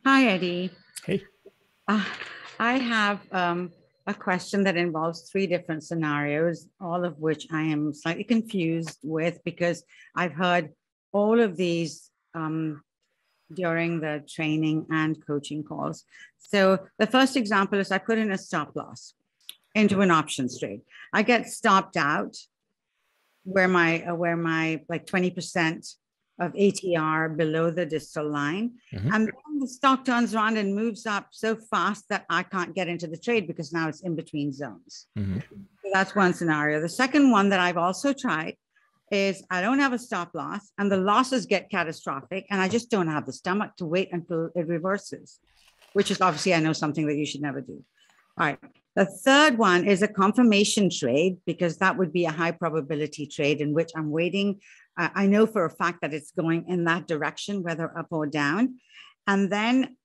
Hi, Eddie. Hey. Uh, I have a question that involves three different scenarios, all of which I am slightly confused with because I've heard all of these during the training and coaching calls. So the first example is I put in a stop loss into an options trade. I get stopped out where my like 20% of ATR below the distal line. Mm-hmm. And then the stock turns around and moves up so fast that I can't get into the trade because now it's in between zones. Mm-hmm. So that's one scenario. The second one that I've also tried is I don't have a stop loss and the losses get catastrophic and I just don't have the stomach to wait until it reverses, which is obviously I know something that you should never do. All right. The third one is a confirmation trade because that would be a high probability trade in which I'm waiting. I know for a fact that it's going in that direction, whether up or down. And then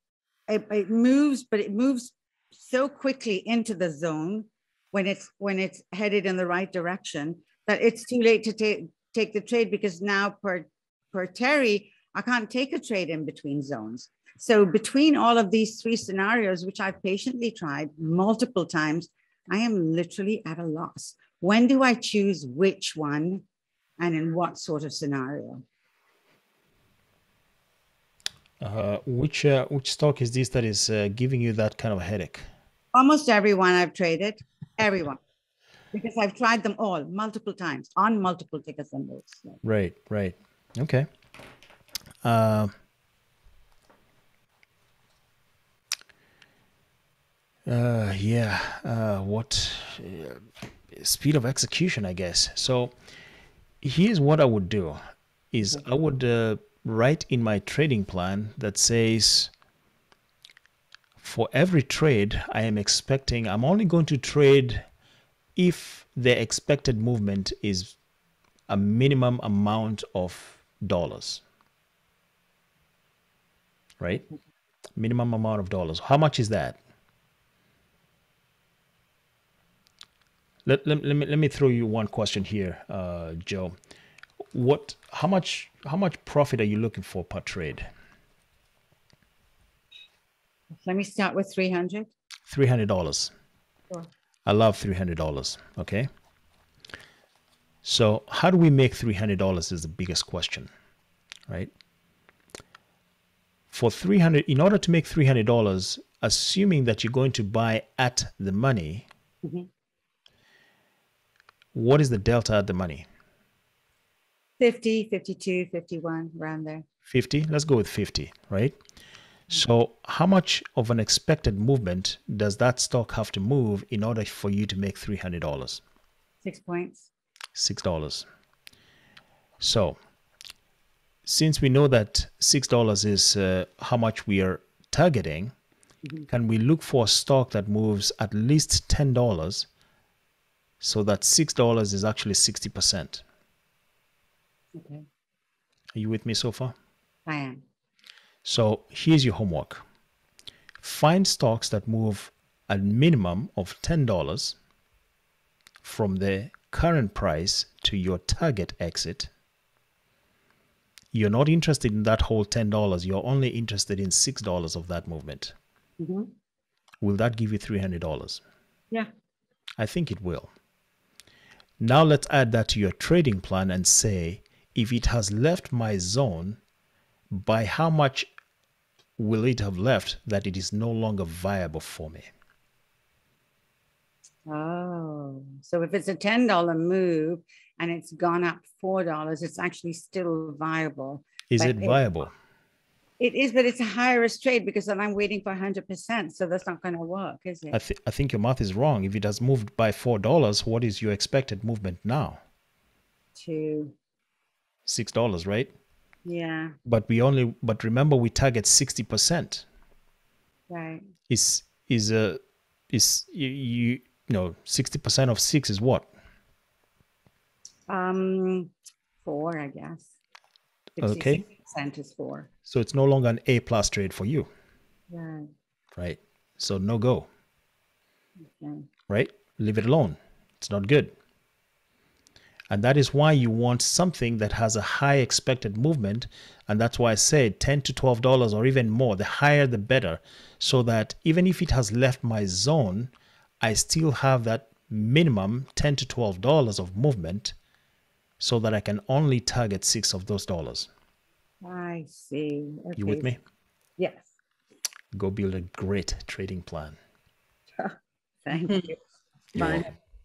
it moves, but it moves so quickly into the zone when it's headed in the right direction that it's too late to take the trade because now per Terry, I can't take a trade in between zones. So between all of these three scenarios, which I've patiently tried multiple times, I am literally at a loss. When do I choose which one and in what sort of scenario? Which stock is this that is giving you that kind of a headache? Almost everyone I've traded, everyone, because I've tried them all multiple times on multiple ticker symbols. So, Right, right. Okay. Uh, yeah. What speed of execution, I guess. So here's what I would do: is I would write in my trading plan that says for every trade I am expecting, I'm only going to trade if the expected movement is a minimum amount of dollars, right? Minimum amount of dollars. How much is that? Let me throw you one question here, Joe. How much profit are you looking for per trade? let me start with 300. $300. Sure. I love $300. Okay. So how do we make $300 is the biggest question, right? For 300, in order to make $300, assuming that you're going to buy at the money, Mhm. what is the delta at the money? 50, 52, 51, around there. 50? Let's go with 50, right? So how much of an expected movement does that stock have to move in order for you to make $300? 6 points. $6. So since we know that $6 is how much we are targeting, Mhm. can we look for a stock that moves at least $10 so that $6 is actually 60%? Okay, Are you with me so far? I am. So here's your homework. Find stocks that move a minimum of $10 from the current price to your target exit. You're not interested in that whole $10. You're only interested in $6 of that movement. Mhm. Will that give you $300? Yeah. I think it will. Now let's add that to your trading plan and say, if it has left my zone, by how much will it have left that it is no longer viable for me? Oh, so if it's a $10 move and it's gone up $4, it's actually still viable. Is But it viable? it is, but it's a higher risk trade because then I'm waiting for 100%. So that's not going to work, is it? I think your math is wrong. If it has moved by $4, what is your expected movement now? To, $6, right? yeah, But remember we target 60%. right. Is a is you know 60% of 6 is what? Um, Four, I guess. Okay. 66% is four. So it's no longer an A plus trade for you, Right. right? So no go, Okay. right? Leave it alone. It's not good. And that is why you want something that has a high expected movement. And that's why I said $10 to $12 or even more. The higher, the better. So that even if it has left my zone, I still have that minimum $10 to $12 of movement so that I can only target 6 of those dollars. I see. Okay. You with me? Yes. Go build a great trading plan. Thank you. You're Fine. welcome.